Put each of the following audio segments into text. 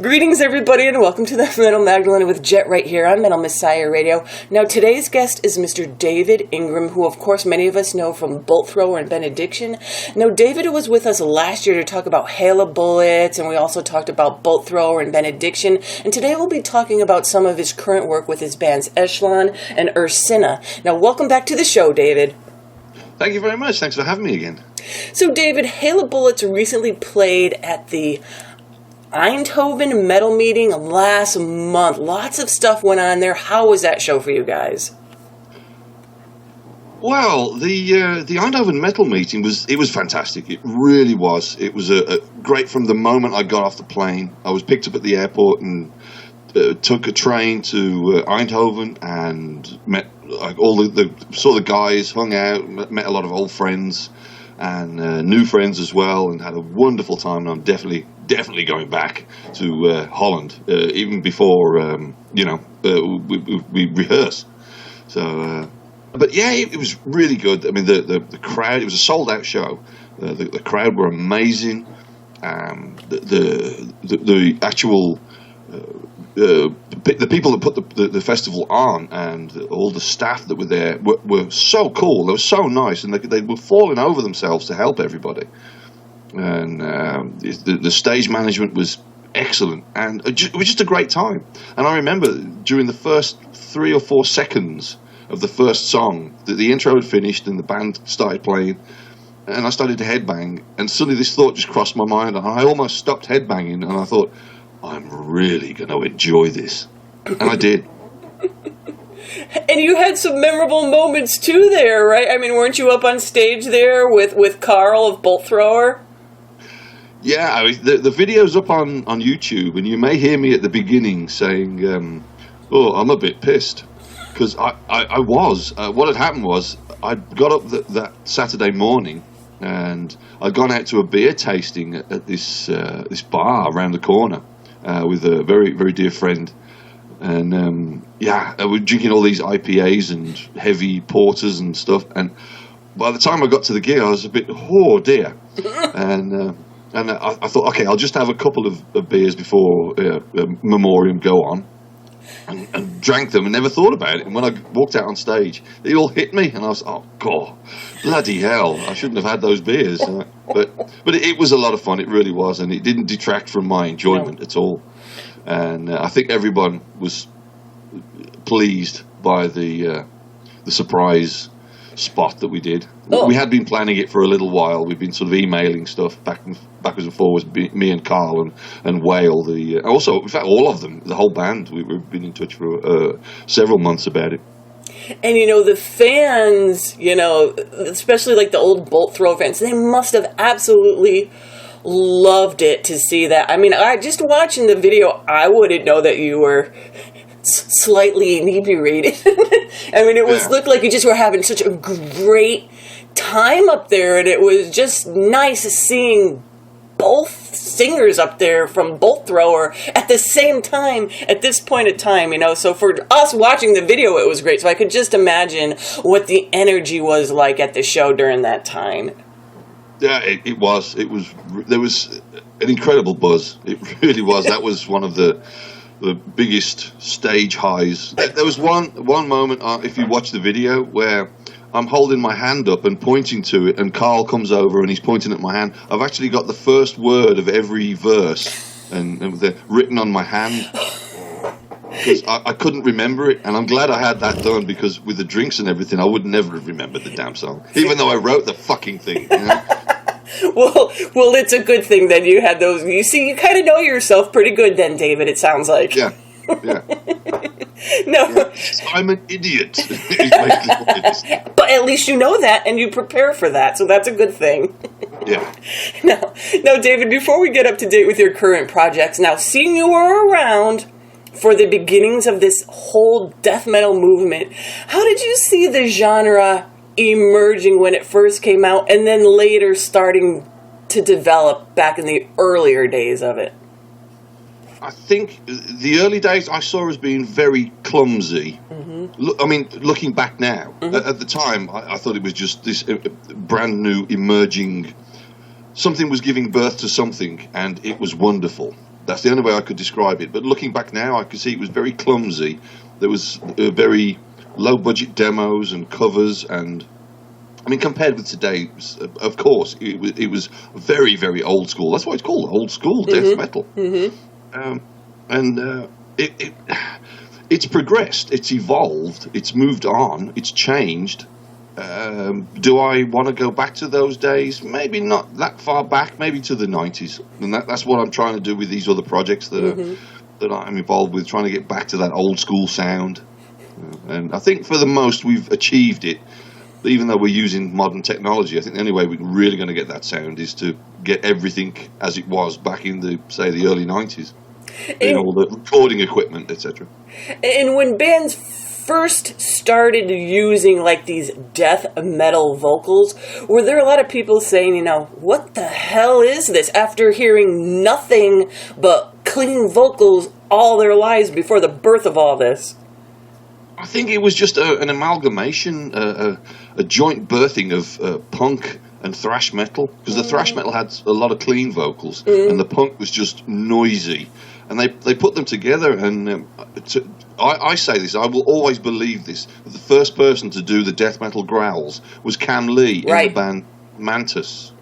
Greetings, everybody, and welcome to the Metal Magdalene with Jet right here on Metal Messiah Radio. Now, today's guest is Mr. David Ingram, who, of course, many of us know from Bolt Thrower and Benediction. Now, David was with us last year to talk about Hail of Bullets, and we also talked about Bolt Thrower and Benediction. And today we'll be talking about some of his current work with his bands Echelon and Ursinne. Now, welcome back to the show, David. Thank you very much. Thanks for having me again. So, David, Hail of Bullets recently played at the Eindhoven metal meeting last month. Lots of stuff went on there. How was that show for you guys? Well, the Eindhoven metal meeting was fantastic. It really was. It was a great from the moment I got off the plane. I was picked up at the airport and took a train to Eindhoven and met saw the guys, hung out, met a lot of old friends and new friends as well, and had a wonderful time. And I'm definitely going back to Holland, even before we rehearse. So, but yeah, it was really good. I mean, the crowd. It was a sold out show. The crowd were amazing. The actual. The people that put the festival on and all the staff that were there were so cool. They were so nice, and they were falling over themselves to help everybody. And the stage management was excellent, and it was just a great time. And I remember during the first 3 or 4 seconds of the first song that the intro had finished and the band started playing, and I started to headbang, and suddenly this thought just crossed my mind, and I almost stopped headbanging, and I thought, I'm really going to enjoy this. And I did. And you had some memorable moments too there, right? I mean, weren't you up on stage there with Carl of Bolt Thrower? Yeah, I mean, the video's up on YouTube, and you may hear me at the beginning saying, I'm a bit pissed. Because I was. What had happened was, I got up that Saturday morning, and I'd gone out to a beer tasting at this bar around the corner. With a very, very dear friend. And, we're drinking all these IPAs and heavy porters and stuff. And by the time I got to the gig, I was a bit, oh, dear. And I thought, okay, I'll just have a couple of beers before Memoriam go on. And drank them and never thought about it. And when I walked out on stage, they all hit me. And I was, oh, God, bloody hell. I shouldn't have had those beers. But it was a lot of fun. It really was. And it didn't detract from my enjoyment at all. And I think everyone was pleased by the surprise spot that we did. Oh. We had been planning it for a little while. We've been sort of emailing stuff backwards and forwards, me and Carl and Whale. Also, in fact, all of them, the whole band, we've been in touch for several months about it. And, the fans, especially like the old Bolt Thrower fans, they must have absolutely loved it to see that. I mean, just watching the video, I wouldn't know that you were slightly inebriated. I mean, looked like you just were having such a great time up there, and it was just nice seeing both singers up there from Bolt Thrower at the same time, at this point in time, So for us watching the video, it was great. So I could just imagine what the energy was like at the show during that time. Yeah, it was. There was an incredible buzz. It really was. That was one of the biggest stage highs. There was one moment, if you watch the video, where I'm holding my hand up and pointing to it, and Carl comes over and he's pointing at my hand. I've actually got the first word of every verse and they're written on my hand. Because I couldn't remember it, and I'm glad I had that done, because with the drinks and everything, I would never have remembered the damn song, even though I wrote the fucking thing. Well, it's a good thing that you had those. You see, you kind of know yourself pretty good then, David, it sounds like. Yeah. No. Yeah. I'm an idiot. But at least you know that, and you prepare for that, so that's a good thing. Yeah. Now, David, before we get up to date with your current projects, now, seeing you were around for the beginnings of this whole death metal movement, how did you see the genre emerging when it first came out, and then later starting to develop back in the earlier days of it? I think the early days I saw as being very clumsy. Mm-hmm. I mean, looking back now, at the time, I thought it was just this brand new emerging, something was giving birth to something, and it was wonderful. That's the only way I could describe it. But looking back now, I could see it was very clumsy. There was very low-budget demos and covers, and I mean, compared with today, of course, it was very, very old school. That's why it's called old school death metal. It's progressed, it's evolved, it's moved on, it's changed. Do I want to go back to those days? Maybe not that far back, maybe to the 90s. And that's what I'm trying to do with these other projects that I'm involved with, trying to get back to that old school sound. And I think for the most we've achieved it. Even though we're using modern technology, I think the only way we're really going to get that sound is to get everything as it was back in the early 90s. All the recording equipment, etc. And when bands first started using like these death metal vocals, were there a lot of people saying, what the hell is this, after hearing nothing but clean vocals all their lives before the birth of all this? I think it was just an amalgamation, a joint birthing of punk and thrash metal, because the thrash metal had a lot of clean vocals, and the punk was just noisy. And they put them together, and I say this, I will always believe this, that the first person to do the death metal growls was Cam Lee in the band Mantis.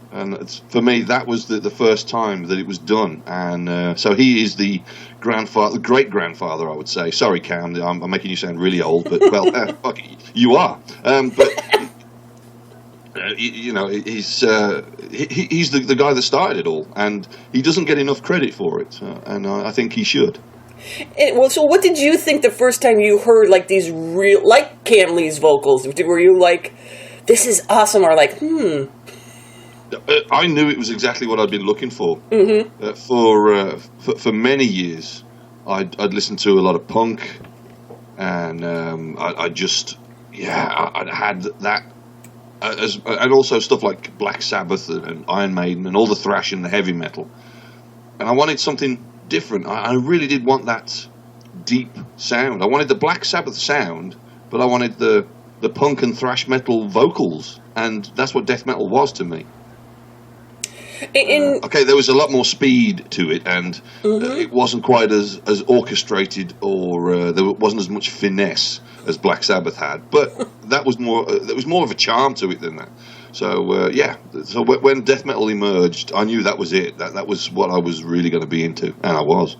And for me, that was the first time that it was done. And so he is the great-grandfather, I would say. Sorry, Cam, I'm making you sound really old, but, well, fuck it, you are. But, he's the guy that started it all, and he doesn't get enough credit for it, and I think he should. So what did you think the first time you heard, like, these real, like Cam Lee's vocals? Were you like, this is awesome, or like, I knew it was exactly what I'd been looking for. For many years, I'd listened to a lot of punk, and I had that, and also stuff like Black Sabbath and Iron Maiden and all the thrash and the heavy metal. And I wanted something different. I really did want that deep sound. I wanted the Black Sabbath sound, but I wanted the punk and thrash metal vocals, and that's what death metal was to me. Okay, there was a lot more speed to it, and it wasn't quite as orchestrated, or there wasn't as much finesse as Black Sabbath had. But there was more of a charm to it than that. So so when death metal emerged, I knew that was it. That was what I was really going to be into, and I was.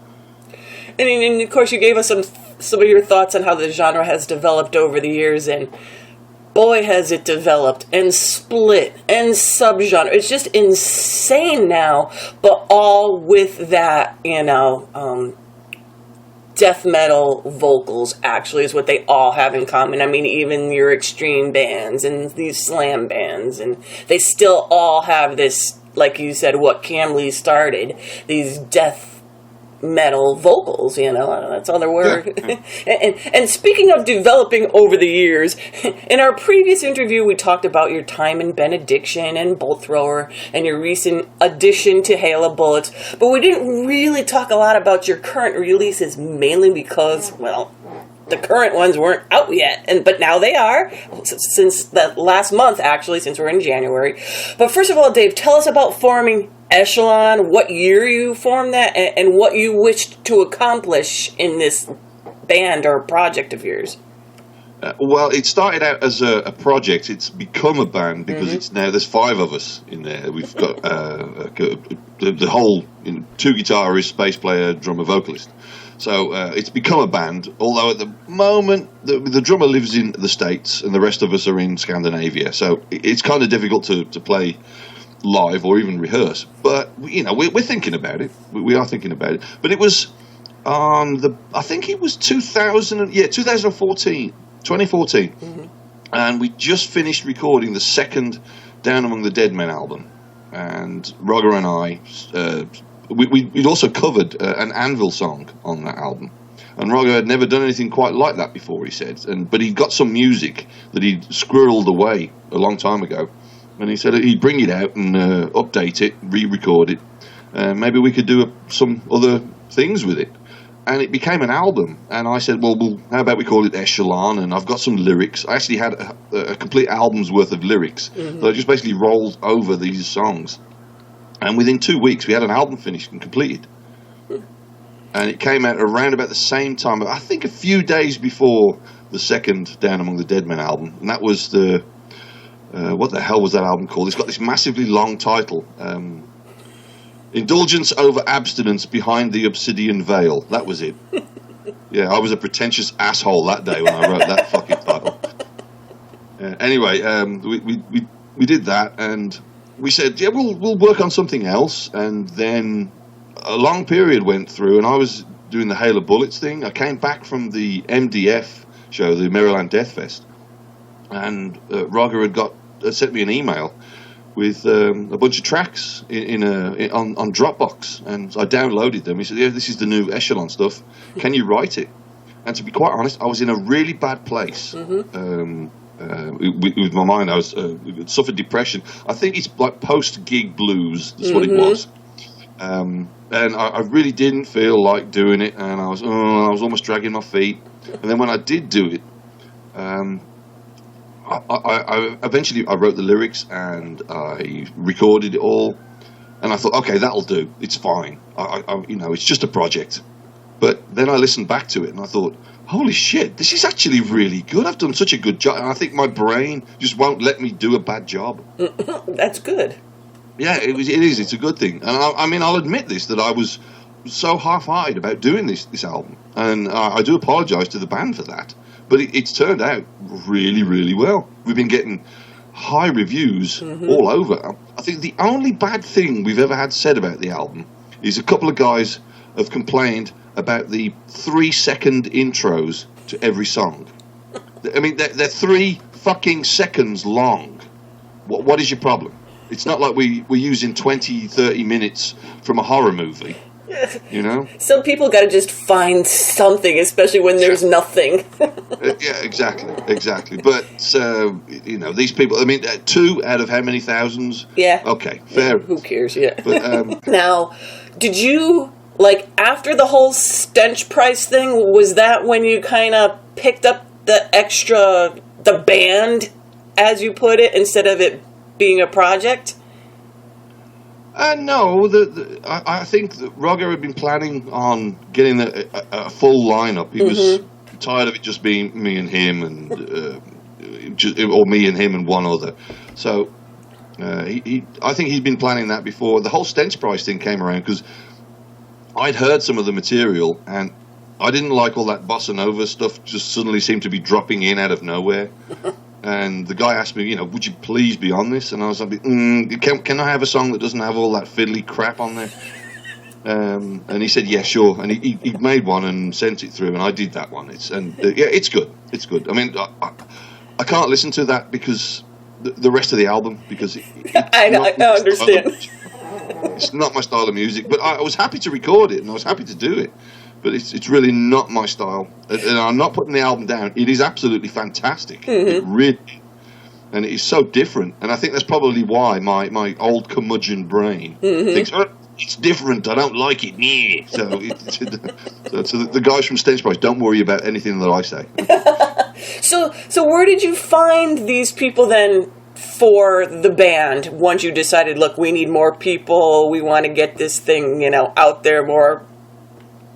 And of course, you gave us some of your thoughts on how the genre has developed over the years, and boy, has it developed and split and subgenre. It's just insane now, but all with that, death metal vocals actually is what they all have in common. I mean, even your extreme bands and these slam bands, and they still all have this, like you said, what Cam Lee started, these death metal vocals, that's all there were. Yeah. and speaking of developing over the years, in our previous interview we talked about your time in Benediction and Bolt Thrower and your recent addition to Hail of Bullets, but we didn't really talk a lot about your current releases, mainly because, well, the current ones weren't out yet, but now they are, since the last month, actually, since we're in January. But first of all, Dave, tell us about forming Echelon, what year you formed that, and what you wished to accomplish in this band or project of yours. Well, it started out as a project. It's become a band because there's 5 of us in there. We've got the whole 2 guitarists, bass player, drummer, vocalist. So it's become a band, although at the moment the drummer lives in the States and the rest of us are in Scandinavia. So it's kind of difficult to play live or even rehearse. But, we're thinking about it. We are thinking about it. But it was I think it was 2014. And we just finished recording the second Down Among the Dead Men album. And Roger and I... We'd also covered an Anvil song on that album, and Roger had never done anything quite like that before, he said. But he'd got some music that he'd squirreled away a long time ago, and he said he'd bring it out and update it, re-record it. Maybe we could do some other things with it, and it became an album. And I said, well, how about we call it Echelon? And I've got some lyrics. I actually had a complete album's worth of lyrics that I just basically rolled over these songs. And within 2 weeks, we had an album finished and completed. And it came out around about the same time, I think a few days before the second Down Among the Dead Men album. And that was the... what the hell was that album called? It's got this massively long title. Indulgence over Abstinence Behind the Obsidian Veil. That was it. Yeah, I was a pretentious asshole that day when I wrote that fucking title. Anyway, we did that, and we said, yeah, we'll work on something else. And then a long period went through, and I was doing the Hail of Bullets thing. I came back from the MDF show, the Maryland Death Fest, and Roger had sent me an email with a bunch of tracks on Dropbox, and I downloaded them. He said, yeah, this is the new Echelon stuff. Can you write it? And to be quite honest, I was in a really bad place with my mind. I was suffered depression. I think it's like post-gig blues. That's what it was. And I really didn't feel like doing it, and I was almost dragging my feet. And then when I did do it, I eventually wrote the lyrics and I recorded it all, and I thought, okay, that'll do. It's fine. It's just a project. But then I listened back to it and I thought, holy shit, this is actually really good. I've done such a good job, and I think my brain just won't let me do a bad job. That's good. Yeah, it is. It's a good thing, and I'll admit this, that I was so half-hearted about doing this album, and I do apologise to the band for that. But it's turned out really, really well. We've been getting high reviews all over. I think the only bad thing we've ever had said about the album is a couple of guys have complained about the 3-second intros to every song. I mean, they're 3 fucking seconds long. What is your problem? It's not like we're using 20, 30 minutes from a horror movie. You know, some people got to just find something, especially when there's nothing. Yeah, exactly. But these people. I mean, 2 out of how many thousands? Yeah. Okay, fair. Who cares? Yeah. But, now, did you after the whole stench price thing? Was that when you kind of picked up the band, as you put it, instead of it being a project? No, I think that Roger had been planning on getting a full lineup. He was tired of it just being me and him, or me and him and one other. So I think he'd been planning that before the whole Stench Price thing came around, because I'd heard some of the material and I didn't like all that bossa nova stuff. Just suddenly seemed to be dropping in out of nowhere. And the guy asked me, would you please be on this? And I was like, can I have a song that doesn't have all that fiddly crap on there? And he said, yeah, sure. And he made one and sent it through, and I did that one. It's good. It's good. I mean, I can't listen to that because the rest of the album, because I understand. It's not my style of music, but I was happy to record it and I was happy to do it. But it's really not my style, and I'm not putting the album down. It is absolutely fantastic. It really, and it is so different. And I think that's probably why my old curmudgeon brain thinks, oh, it's different. I don't like it. Yeah. So the guys from Stench Price, don't worry about anything that I say. So where did you find these people then for the band? Once you decided, look, we need more people. We want to get this thing, out there more.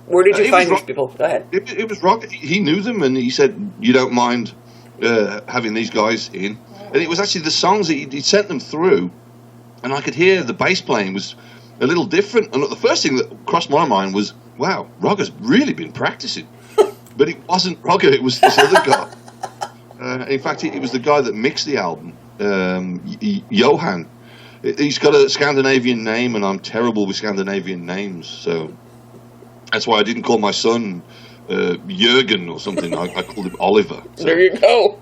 Where did you find these people? Go ahead. It was Rock. He knew them, and he said, you don't mind having these guys in. And it was actually the songs that he sent them through, and I could hear the bass playing was a little different. And the first thing that crossed my mind was, wow, Roger's really been practicing. But it wasn't Roger, it was this other guy. In fact, it was the guy that mixed the album, Johan. He's got a Scandinavian name, and I'm terrible with Scandinavian names, so... That's why I didn't call my son Jürgen or something. I called him Oliver. So, there you go.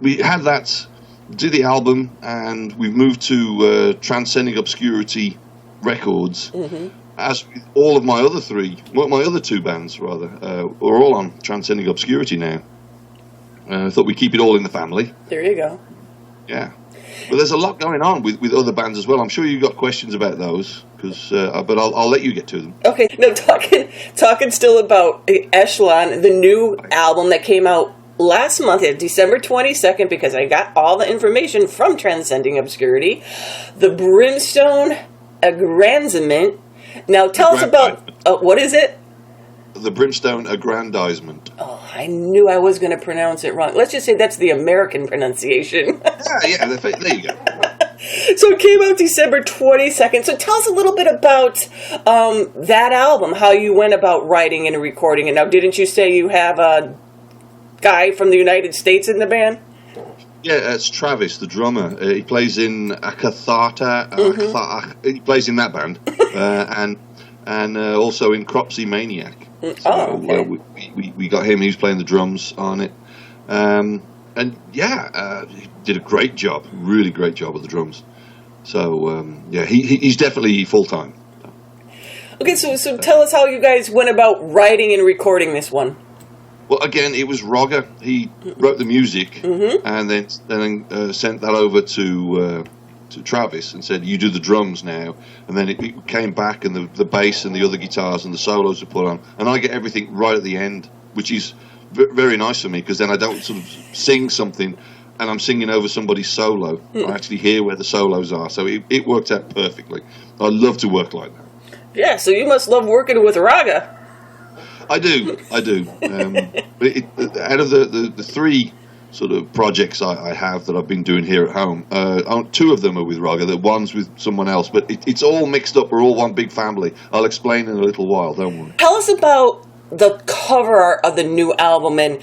We had that, did the album, and we moved to Transcending Obscurity Records. As with all of my other my other 2 bands rather, are all on Transcending Obscurity now. I thought we'd keep it all in the family. There you go. Yeah. But there's a lot going on with other bands as well. I'm sure you've got questions about those, but I'll let you get to them. Okay. No, talking still about Echelon, the new album that came out last month, December 22nd, because I got all the information from Transcending Obscurity, the Brimstone Aggrandisement. Now, tell us about, what is it? The Brimstone Aggrandisement. Oh, I knew I was going to pronounce it wrong. Let's just say that's the American pronunciation. yeah, there you go. So it came out December 22nd. So tell us a little bit about that album, how you went about writing and recording it. Now, didn't you say you have a guy from the United States in the band? Yeah, it's Travis, the drummer. He plays in Akathata. He plays in that band. and also in Cropsy Maniac. So, we got him. He was playing the drums on it. And yeah, he did a great job, really great job with the drums. So yeah, he's definitely full time. Okay, so tell us how you guys went about writing and recording this one. Well, again, it was Rogger. He wrote the music, and then sent that over to Travis and said, "You do the drums now." And then it came back, and the bass and the other guitars and the solos are put on, and I get everything right at the end, which is very nice for me, because then I don't sort of sing something and I'm singing over somebody's solo. I actually hear where the solos are, so it worked out perfectly. I love to work like that. Yeah, so you must love working with Raga. I do. Out of the three sort of projects I have that I've been doing here at home, two of them are with Raga, the one's with someone else, but it's all mixed up. We're all one big family. I'll explain in a little while, don't worry. Tell us about the cover art of the new album, and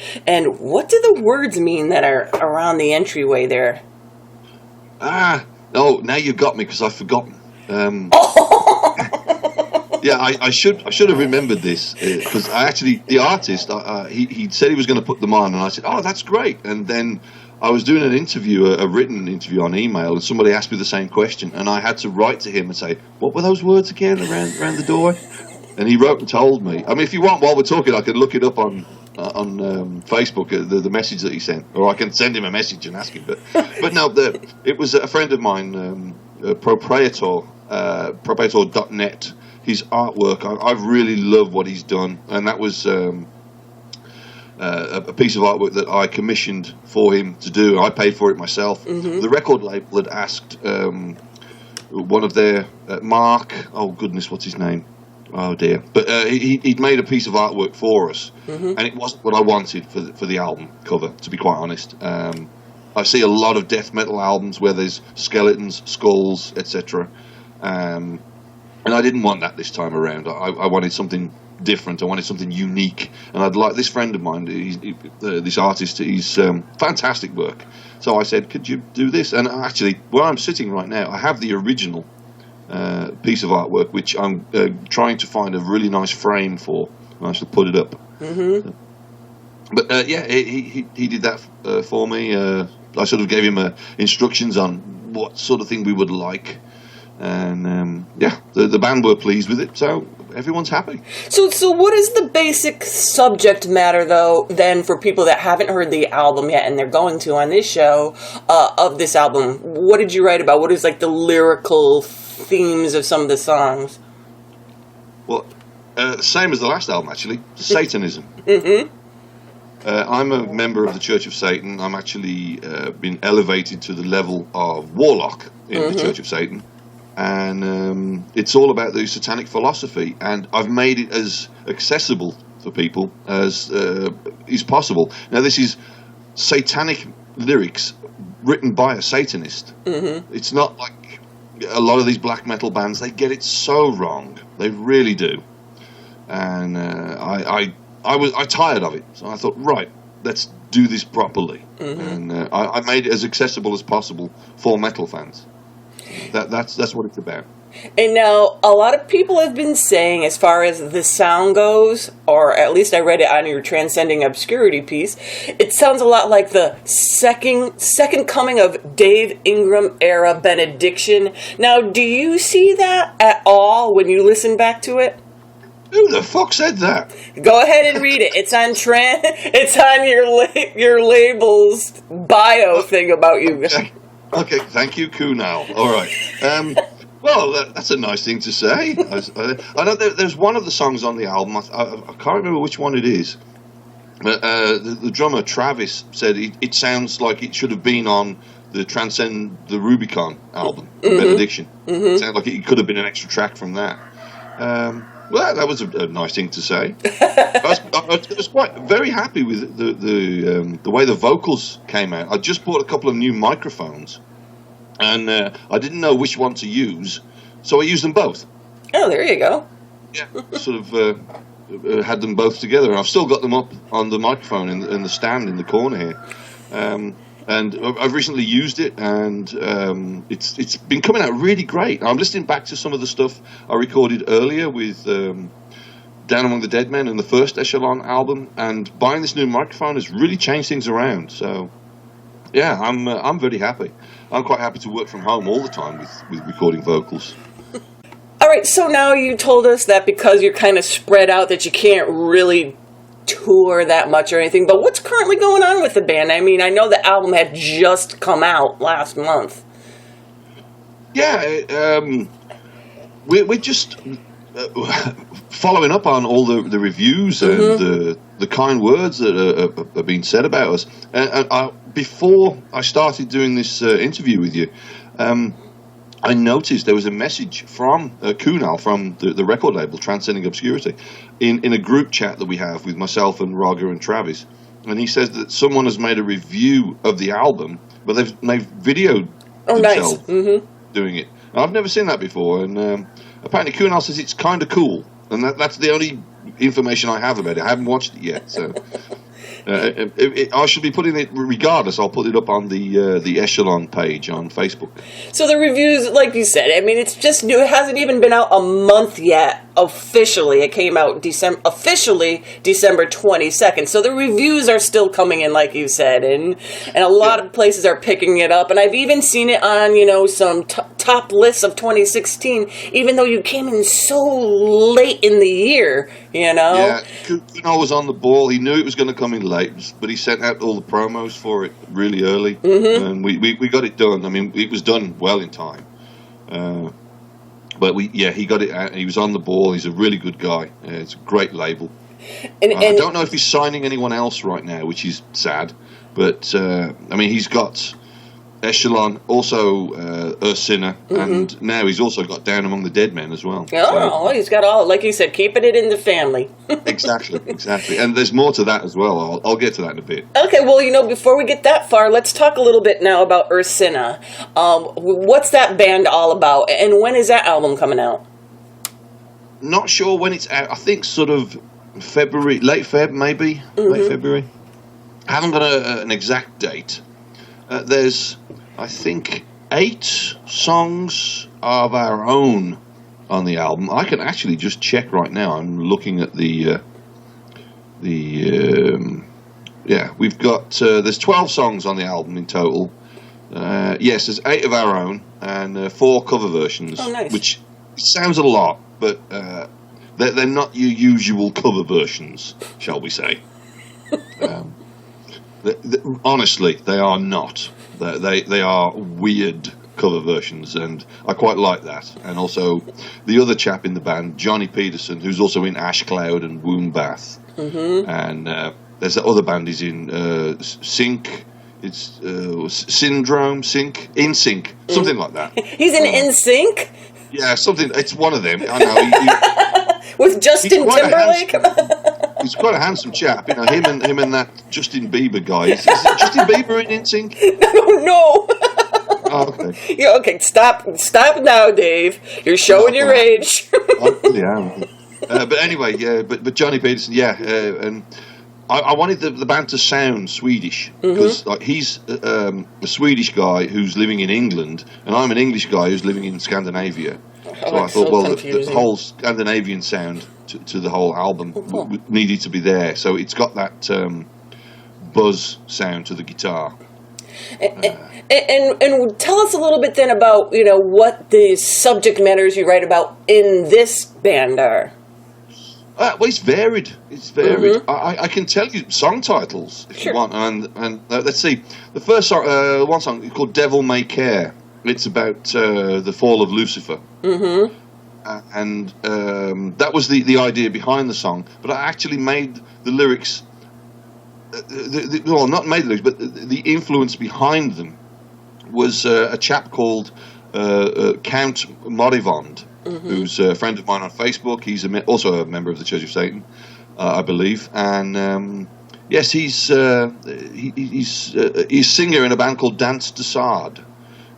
what do the words mean that are around the entryway there? Now you got me, because I've forgotten. Yeah, I should have remembered this, because the artist, he said he was going to put them on, and I said, oh, that's great. And then I was doing an interview, a written interview on email, and somebody asked me the same question, and I had to write to him and say, what were those words again around the door? And he wrote and told me. I mean, if you want, while we're talking, I can look it up on Facebook, the message that he sent, or I can send him a message and ask him. But no, it was a friend of mine, proprietor.net. His artwork, I've really loved what he's done, and that was a piece of artwork that I commissioned for him to do. I paid for it myself. The record label had asked one of their Mark. Oh goodness, what's his name? Oh dear! But he'd made a piece of artwork for us, and it wasn't what I wanted for the album cover. To be quite honest, I see a lot of death metal albums where there's skeletons, skulls, etc. And I didn't want that this time around. I wanted something different. I wanted something unique. And I'd like this friend of mine, this artist, he's fantastic work. So I said, could you do this? And actually, where I'm sitting right now, I have the original piece of artwork, which I'm trying to find a really nice frame for, and I shall put it up. But yeah, he did that for me. I sort of gave him instructions on what sort of thing we would like. And yeah, the band were pleased with it, so everyone's happy. So what is the basic subject matter, though, then, for people that haven't heard the album yet and they're going to on this show, of this album? What did you write about? What is, like, the lyrical themes of some of the songs? Well, same as the last album, actually. Satanism. I'm a member of the Church of Satan. I'm actually been elevated to the level of warlock in the Church of Satan. And it's all about the satanic philosophy, and I've made it as accessible for people as is possible. Now, this is satanic lyrics written by a Satanist. It's not like a lot of these black metal bands. They get it so wrong. They really do. And I tired of it, so I thought, right, let's do this properly. And I made it as accessible as possible for metal fans. That's what it's about. And now, a lot of people have been saying, as far as the sound goes, or at least I read it on your Transcending Obscurity piece, it sounds a lot like the second coming of Dave Ingram era Benediction. Now, do you see that at all when you listen back to it? Who the fuck said that? Go ahead and read it. It's on It's on your label's bio thing about you. Okay, thank you, Kunal. All right. Well, that's a nice thing to say. I know there's one of the songs on the album. I can't remember which one it is. But the drummer Travis said it sounds like it should have been on the Transcend the Rubicon album, Benediction. It sounded like it could have been an extra track from that. Well, that was a nice thing to say. I was quite very happy with the way the vocals came out. I just bought a couple of new microphones, and I didn't know which one to use, so I used them both. Oh, there you go. Yeah, sort of had them both together, and I've still got them up on the microphone in the stand in the corner here. And I've recently used it, and it's been coming out really great. I'm listening back to some of the stuff I recorded earlier with Down Among the Dead Men and the first Echelon album, and buying this new microphone has really changed things around. So, yeah, I'm very happy. I'm quite happy to work from home all the time with recording vocals. All right, so now you told us that because you're kind of spread out that you can't really tour that much or anything, but what's currently going on with the band? I mean, I know the album had just come out last month. Yeah, we're just following up on all the reviews and the kind words that are being said about us. And before I started doing this interview with you, I noticed there was a message from Kunal from the record label Transcending Obscurity in a group chat that we have with myself and Raga and Travis, and he says that someone has made a review of the album, but they've videoed themselves doing it. And I've never seen that before, and apparently Kunal says it's kind of cool, and that's the only information I have about it. I haven't watched it yet, so I should be putting it, regardless, I'll put it up on the Echelon page on Facebook. So the reviews, like you said, I mean, it's just new. It hasn't even been out a month yet, officially. It came out officially December 22nd. So the reviews are still coming in, like you said, and a lot of places are picking it up. And I've even seen it on, some top lists of 2016, even though you came in so late in the year, Yeah, Kunal was on the ball. He knew it was going to come in late, but he sent out all the promos for it really early, and we got it done. I mean, it was done well in time. But he got it out. He was on the ball. He's a really good guy. It's a great label. And I don't know if he's signing anyone else right now, which is sad. But I mean, he's got Echelon, also Ursinne, and now he's also got Down Among the Dead Men as well. Oh, so, he's got all, like you said, keeping it in the family. Exactly. And there's more to that as well. I'll get to that in a bit. Okay, well, before we get that far, let's talk a little bit now about Ursinne. What's that band all about, and when is that album coming out? Not sure when it's out. I think sort of February, late Feb, maybe. Late February. I haven't got an exact date. There's, I think, 8 songs of our own on the album. I can actually just check right now. I'm looking at we've got, there's 12 songs on the album in total. Yes, there's 8 of our own and 4 cover versions. Oh, nice. Which sounds a lot, but they're not your usual cover versions, shall we say. Honestly, they are not. They are weird cover versions, and I quite like that. And also, the other chap in the band, Johnny Peterson, who's also in Ash Cloud and Womb Bath. And there's that other band he's in, Sync. It's Syndrome, In Sync, something like that. He's in Sync? Yeah, something. It's one of them. I know. With Justin Timberlake? He's quite a handsome chap, him and that Justin Bieber guy. Is Justin Bieber in NSYNC? No. Oh, okay. Yeah, okay, stop now, Dave. You're showing your age. Yeah. But anyway, yeah. But Johnny Peterson, and I wanted the band to sound Swedish because he's a Swedish guy who's living in England, and I'm an English guy who's living in Scandinavia. So I thought, the whole Scandinavian sound to the whole album needed to be there. So it's got that buzz sound to the guitar. And tell us a little bit then about what the subject matters you write about in this band are. Well, it's varied. I can tell you song titles if you want. And let's see. The first song, one song is called "Devil May Care." It's about the fall of Lucifer. And that was the idea behind the song. But I actually made the lyrics well, not made the lyrics, but the influence behind them was a chap called Count Morivond, who's a friend of mine on Facebook. He's also a member of the Church of Satan, I believe, and yes, he's singer in a band called Dance de Sade,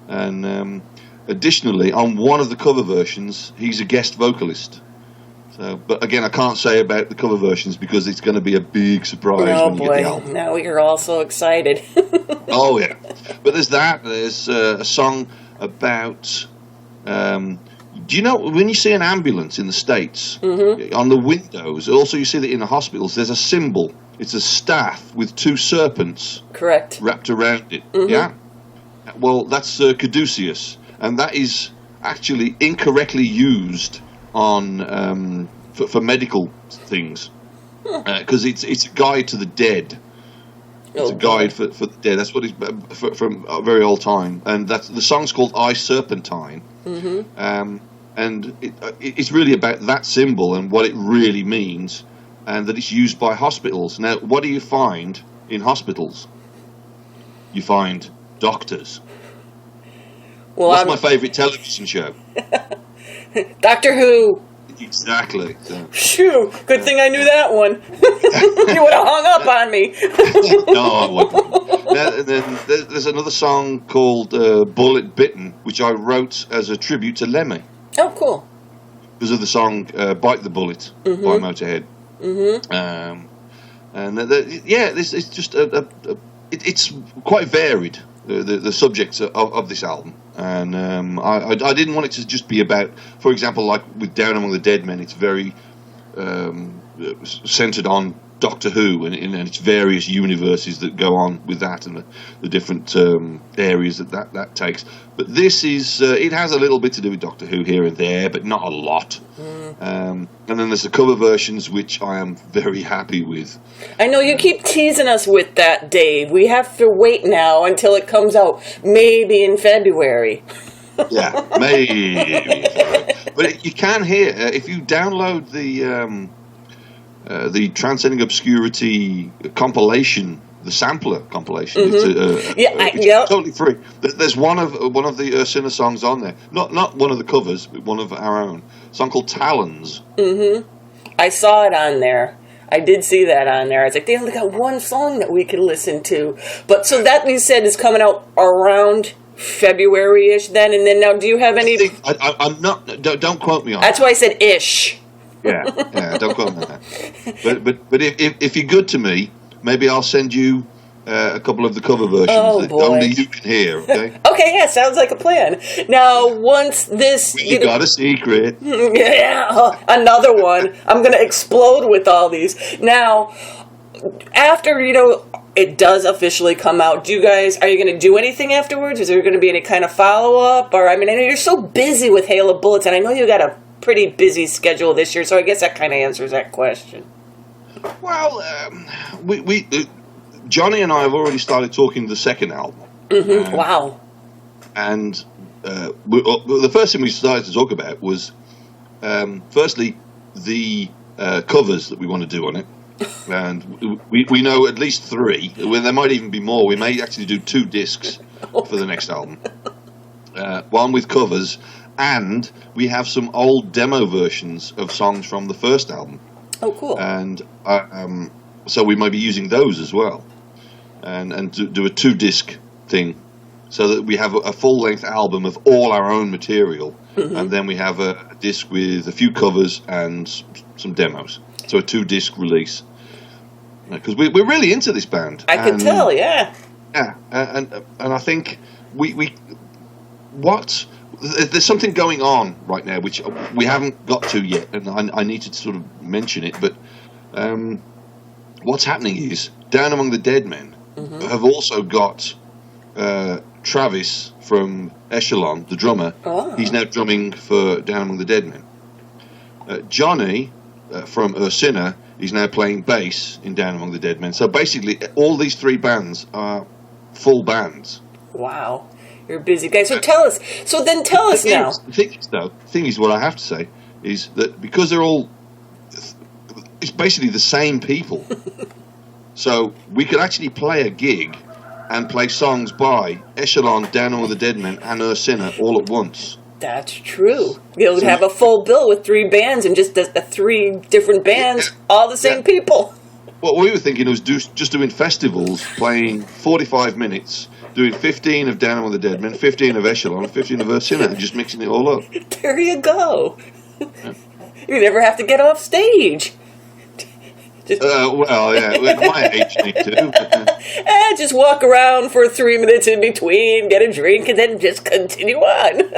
and additionally, on one of the cover versions, he's a guest vocalist. So, but again, I can't say about the cover versions because it's going to be a big surprise when you get the album. Now you're all so excited. Oh yeah, but there's that. There's a song about. Do you know when you see an ambulance in the States on the windows? Also, you see that in the hospitals. There's a symbol. It's a staff with two serpents. Correct. Wrapped around it. Yeah. Well, that's caduceus, and that is actually incorrectly used on for medical things because it's a guide to the dead. It's a guide for the dead. That's what it's from a very old time, and that's the song's called "I Serpentine," and it's really about that symbol and what it really means, and that it's used by hospitals. Now, what do you find in hospitals? You find doctors. Well, what's my favourite television show? Doctor Who. Exactly. So. Phew, good thing I knew that one. You would have hung up on me. No, I wouldn't. Then there's another song called Bullet Bitten, which I wrote as a tribute to Lemmy. Oh, cool. Because of the song Bite the Bullet by Motorhead. And this it's just it's quite varied. The subjects of this album, and I didn't want it to just be about, for example, like with Down Among the Dead Men, it's very centered on Doctor Who and its various universes that go on with that and the different areas that takes. But this is it has a little bit to do with Doctor Who here and there, but not a lot. And then there's the cover versions, which I am very happy with. I know you keep teasing us with that, Dave. We have to wait now until it comes out, maybe in February. Yeah, maybe. But you can hear if you download the Transcending Obscurity compilation, the sampler compilation. It's totally free. There's one of the Ursinne songs on there. Not one of the covers, but one of our own. A song called Talons. I saw it on there. I did see that on there. I was like, they only got one song that we could listen to. But so that you said is coming out around February-ish then, and then now do you have any... I'm not... Don't quote me on That's that. why I said ish. Yeah, don't quote me on that. But if you're good to me, maybe I'll send you a couple of the cover versions that only you can hear, okay? Okay, yeah, sounds like a plan. Now, once this... You got a secret. Yeah, another one. I'm going to explode with all these. Now, after, it does officially come out, are you going to do anything afterwards? Is there going to be any kind of follow-up? Or, I know you're so busy with Hail of Bullets, and I know you got a pretty busy schedule this year, so I guess that kind of answers that question. Well, we Johnny and I have already started talking the second album. Wow. And the first thing we started to talk about was, firstly, the covers that we want to do on it. And we know at least 3. Well, there might even be more. We may actually do 2 discs for the next album. One with covers, and we have some old demo versions of songs from the first album. Oh, cool. And so we might be using those as well. And do a 2-disc thing, so that we have a full-length album of all our own material, and then we have a disc with a few covers and some demos. So a 2-disc release. Because we're really into this band. I can tell, yeah. Yeah, and I think there's something going on right now which we haven't got to yet, and I need to sort of mention it. But what's happening is Down Among the Dead Men have also got Travis from Echelon, the drummer. Oh. He's now drumming for Down Among the Dead Men. Johnny from Ursinne is now playing bass in Down Among the Dead Men. So basically, all these 3 bands are full bands. Wow. You're a busy guy. So tell us now. The thing is, what I have to say is that because they're all... It's basically the same people. So we could actually play a gig and play songs by Echelon, Down Among the Dead Men, and Ursinne all at once. That's true. You would have a full bill with 3 bands and just 3 different bands, all the same people. What we were thinking was just doing festivals, playing 45 minutes, doing 15 of Down Among the Dead Men, 15 of Echelon, and 15 of Ursinne, and just mixing it all up. There you go. Yeah. You never have to get off stage. Well, yeah, at my age, need to. But, just walk around for 3 minutes in between, get a drink, and then just continue on.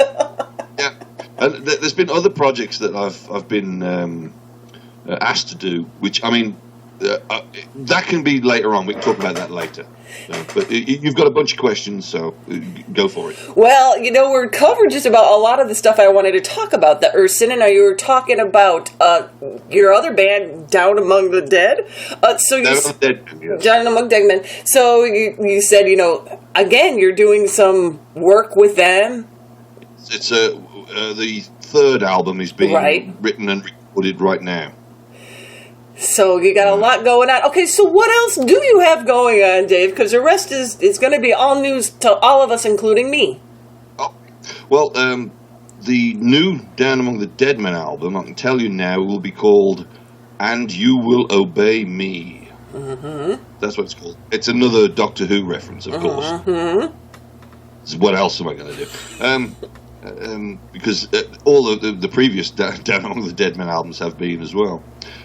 Yeah, and there's been other projects that I've been asked to do, which, I mean, that can be later on. We can talk about that later. But you've got a bunch of questions, so go for it. Well, we're covered just about a lot of the stuff I wanted to talk about. The Ursinne. Now, you were talking about your other band, Down Among the Dead. Down Among Dead Men. So you said, again, you're doing some work with them. It's the 3rd album is being written and recorded right now. So you got a lot going on. Okay, so what else do you have going on, Dave? Because the rest is going to be all news to all of us, including me. Oh, well, the new Down Among the Dead Men album, I can tell you now, will be called And You Will Obey Me. Mm-hmm. That's what it's called. It's another Doctor Who reference, of course. Mm-hmm. What else am I going to do? Because all the previous Down Among the Dead Men albums have been as well.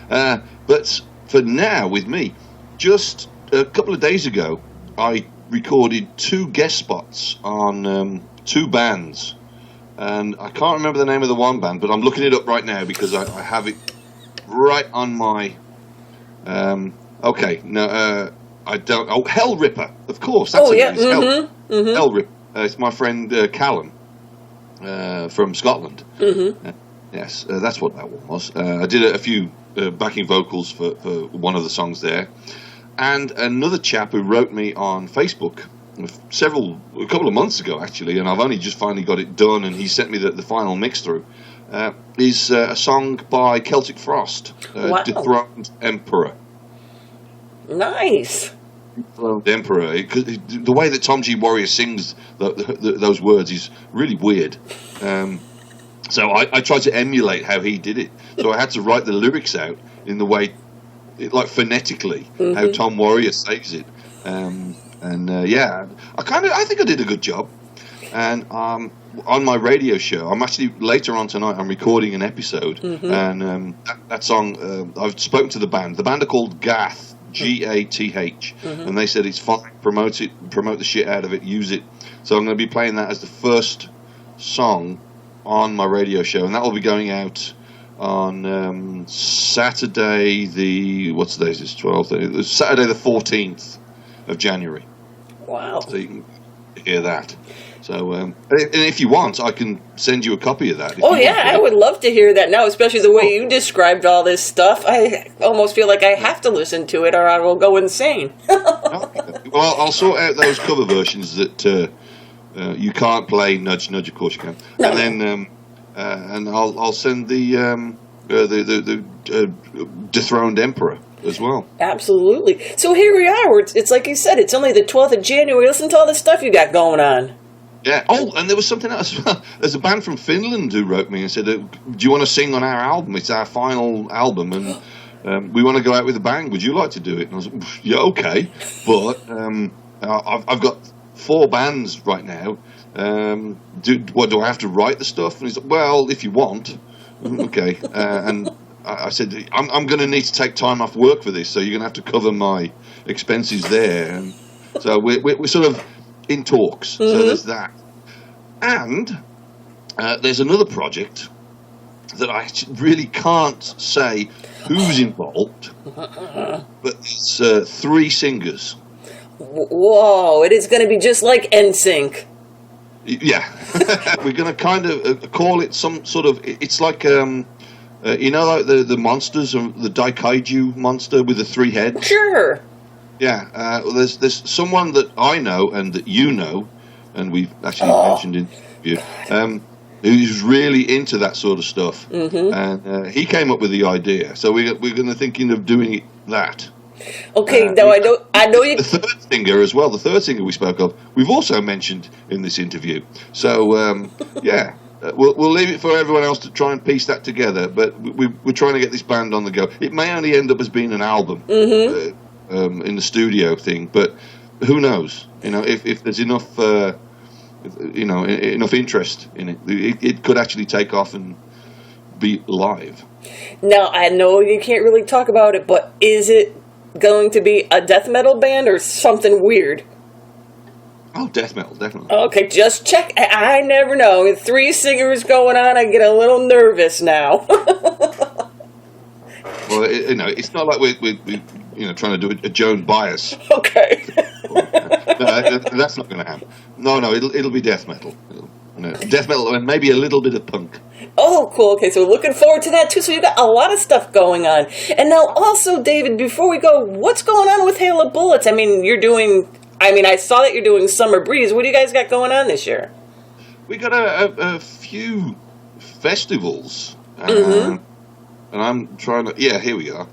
But for now, with me, just a couple of days ago, I recorded 2 guest spots on 2 bands. And I can't remember the name of the one band, but I'm looking it up right now because I have it right on my... I don't... Oh, Hell Ripper, of course. That's it. Mm-hmm. Hell Ripper. It's my friend Callum from Scotland. Mm-hmm. Yes, that's what that one was. I did a few backing vocals for one of the songs there. And another chap who wrote me on Facebook a couple of months ago, actually, and I've only just finally got it done, and he sent me the final mix through, is a song by Celtic Frost, Dethroned Emperor. Nice. Dethroned Emperor. The way that Tom G. Warrior sings those words is really weird. So I tried to emulate how he did it. So I had to write the lyrics out in the way, like phonetically, how Tom Warrior says it. I think I did a good job. And on my radio show, I'm actually later on tonight. I'm recording an episode, and that song. I've spoken to the band. The band are called Gath, Gath, and they said it's fine. Promote the shit out of it, use it. So I'm going to be playing that as the first song on my radio show, and that will be going out on Saturday what's the day? It's 12th. Saturday the 14th of January. Wow! So you can hear that. So, and if you want, I can send you a copy of that. Oh yeah, I would love to hear that now, especially the way you described all this stuff. I almost feel like I have to listen to it, or I will go insane. Well, I'll sort out those cover versions that. You can't play Nudge Nudge, of course you can. No. And then, and I'll send the Dethroned Emperor as well. Absolutely. So here we are. It's like you said. It's only the 12th of January. Listen to all the stuff you got going on. Yeah. Oh, and there was something else. There's a band from Finland who wrote me and said, "Do you want to sing on our album? It's our final album, and we want to go out with a bang. Would you like to do it?" And I was like, "Yeah, okay." But I've got 4 bands right now. Do I have to write the stuff? And he's like, well, if you want. Okay. And I said, I'm going to need to take time off work for this, so you're going to have to cover my expenses there. And so we're sort of in talks. So there's that. And there's another project that I really can't say who's involved, but it's 3 singers. Whoa, it is going to be just like NSYNC. Yeah. We're going to kind of call it some sort of... It's like, like the monsters, the Daikaiju monster with the 3 heads. Sure. Yeah. There's someone that I know and that you know, and we've actually mentioned in the interview, who's really into that sort of stuff. And he came up with the idea. So we're going to thinking of doing that. Okay, now I know you. The third singer as well. The third singer we spoke of, we've also mentioned in this interview. So yeah, we'll leave it for everyone else to try and piece that together. But we're trying to get this band on the go. It may only end up as being an album in the studio thing, but who knows? You know, if there's enough, enough interest in it, it could actually take off and be live. Now, I know you can't really talk about it, but is it going to be a death metal band or something weird? Oh, death metal, definitely. Okay, just check. I never know. With 3 singers going on, I get a little nervous now. Well, it's not like we're trying to do a Joan Baez. Okay. No, that's not going to happen. No, it'll be death metal. Death metal and maybe a little bit of punk. Oh, cool. Okay, so looking forward to that too. So you've got a lot of stuff going on. And now also, David, before we go, what's going on with Hail of Bullets? I mean, I saw that you're doing Summer Breeze. What do you guys got going on this year? We got a few festivals. And I'm trying to... Yeah, here we are.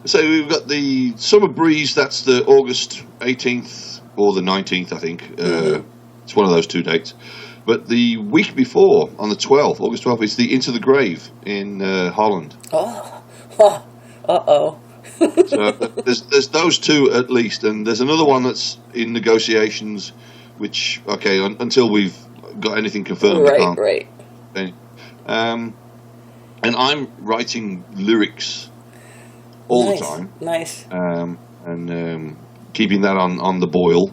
So we've got the Summer Breeze, that's the August 18th or the 19th, I think. It's one of those 2 dates. But the week before, on the 12th, August 12th, is the Into the Grave in Holland. Oh. Uh-oh. So there's those 2 at least, and there's another one that's in negotiations, which, until we've got anything confirmed. Right. Okay. And I'm writing lyrics all the time. Nice. And keeping that on the boil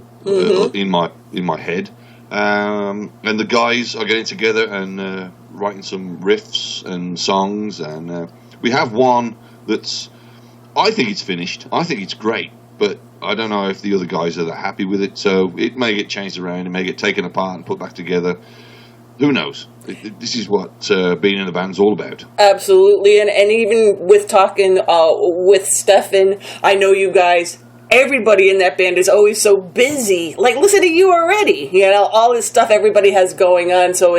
in my head. And the guys are getting together and writing some riffs and songs, and we have one that's, I think it's finished. I think it's great, but I don't know if the other guys are that happy with it, so it may get changed around, it may get taken apart and put back together. Who knows? This is what being in a band's all about. Absolutely, and even with talking with Stefan, I know you guys... Everybody in that band is always so busy. Like, listen to you already. All this stuff everybody has going on. So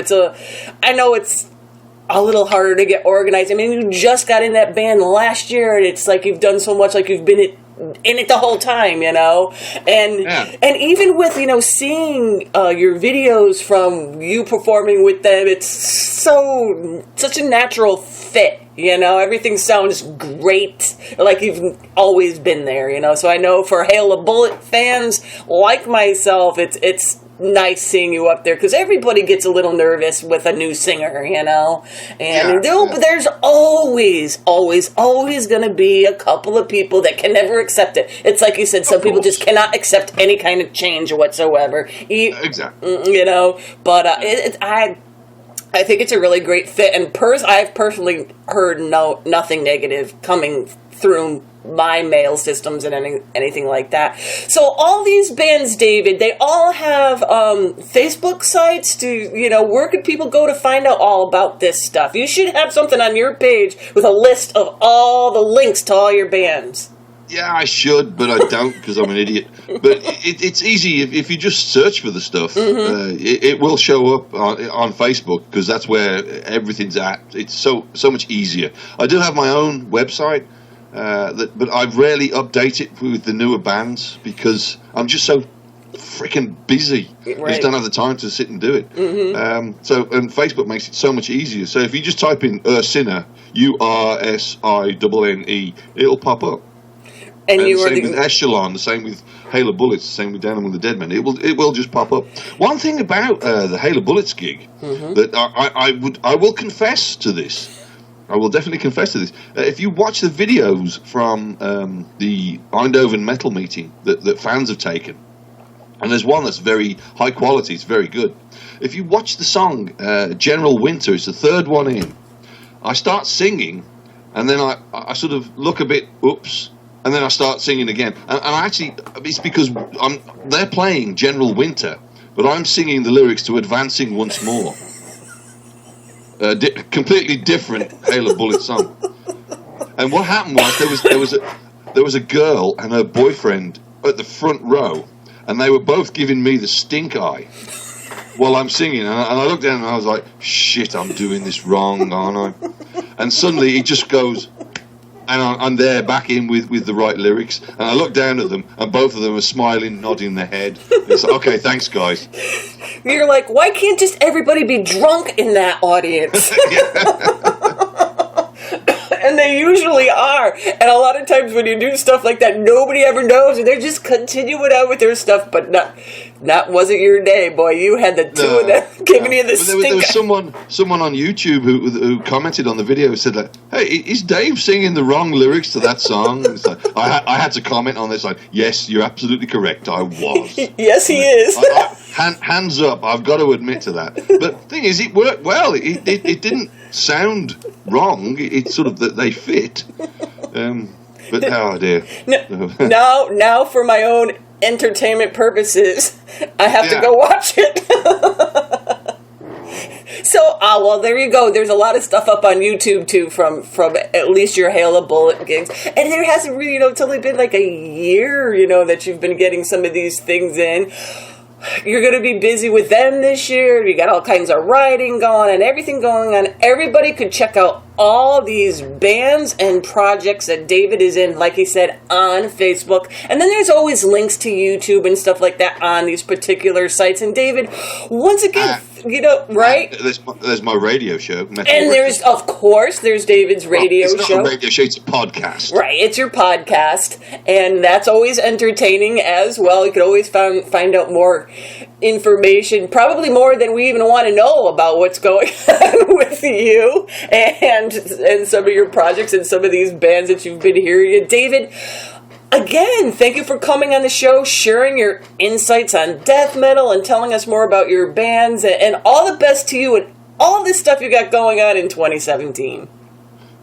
I know it's a little harder to get organized. I mean, you just got in that band last year, and it's like you've done so much, like you've been in it the whole time, And even with, seeing your videos from you performing with them, it's such a natural fit. Everything sounds great, like you've always been there, So I know for Hail of Bullet fans like myself, it's nice seeing you up there, because everybody gets a little nervous with a new singer, And there's always going to be a couple of people that can never accept it. It's like you said, some people just cannot accept any kind of change whatsoever. Exactly. But I think it's a really great fit, and I've personally heard nothing negative coming through my mail systems and anything like that. So all these bands, David, they all have Facebook sites. Where could people go to find out all about this stuff? You should have something on your page with a list of all the links to all your bands. Yeah, I should, but I don't because I'm an idiot. But it's easy if you just search for the stuff. It will show up on Facebook because that's where everything's at. It's so much easier. I do have my own website, but I rarely update it with the newer bands because I'm just so freaking busy. Right. I just don't have the time to sit and do it. And Facebook makes it so much easier. So if you just type in Ursinne, Ursinne, it'll pop up. And same with Echelon, the same with Hail of Bullets, the same with Down Among the Dead Men. It will just pop up. One thing about the Hail of Bullets gig that I will confess to this. I will definitely confess to this. If you watch the videos from the Eindhoven metal meeting that fans have taken, and there's one that's very high quality, it's very good. If you watch the song General Winter, it's the third one in. I start singing, and then I sort of look a bit, oops. And then I start singing again. And actually, it's because they're playing General Winter, but I'm singing the lyrics to Advancing Once More. Completely different Hail of Bullet song. And what happened was there was a girl and her boyfriend at the front row, and they were both giving me the stink eye while I'm singing. And I looked down and I was like, shit, I'm doing this wrong, aren't I? And suddenly he just goes... and I'm there back in with the right lyrics, and I look down at them, and both of them are smiling, nodding their head. It's like, okay, thanks, guys. You're like, why can't just everybody be drunk in that audience? And they usually are. And a lot of times when you do stuff like that, nobody ever knows, and they're just continuing on with their stuff. But not wasn't your day, boy. You had the two of them giving you the stink. There was someone on YouTube who commented on the video who said, like, "Hey, is Dave singing the wrong lyrics to that song?" It's like, I had to comment on this, like, yes, you're absolutely correct. I was. Yes, he is. Hands up. I've got to admit to that. But the thing is, it worked well. It didn't sound wrong. It's sort of that they fit. But oh dear. Now for my own entertainment purposes, I have to go watch it. So, well, there you go. There's a lot of stuff up on YouTube too from at least your Hail of Bullet gigs, and there hasn't really, it's only been like a year, that you've been getting some of these things in. You're going to be busy with them this year. You got all kinds of writing going and everything going on. Everybody could check out all these bands and projects that David is in, like he said, on Facebook. And then there's always links to YouTube and stuff like that on these particular sites. And David, once again, right? There's my radio show. And there's, of course, there's David's radio show. It's not a radio show, it's a podcast. Right, it's your podcast. And that's always entertaining as well. You can always find out more information, probably more than we even want to know about what's going on with you and some of your projects and some of these bands that you've been hearing. David, again, thank you for coming on the show, sharing your insights on death metal and telling us more about your bands, and all the best to you and all this stuff you got going on in 2017.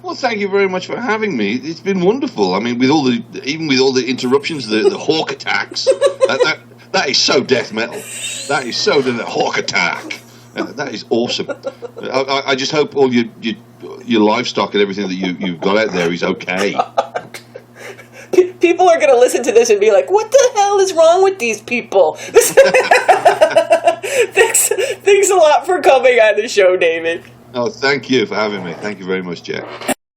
Well, thank you very much for having me. It's been wonderful. I mean, even with all the interruptions, the hawk attacks, that is so death metal. That is so the hawk attack. That is awesome. I just hope all your livestock and everything that you've got out there is okay. People are going to listen to this and be like, what the hell is wrong with these people? Thanks a lot for coming on the show, David. Oh, thank you for having me. Thank you very much, Jack.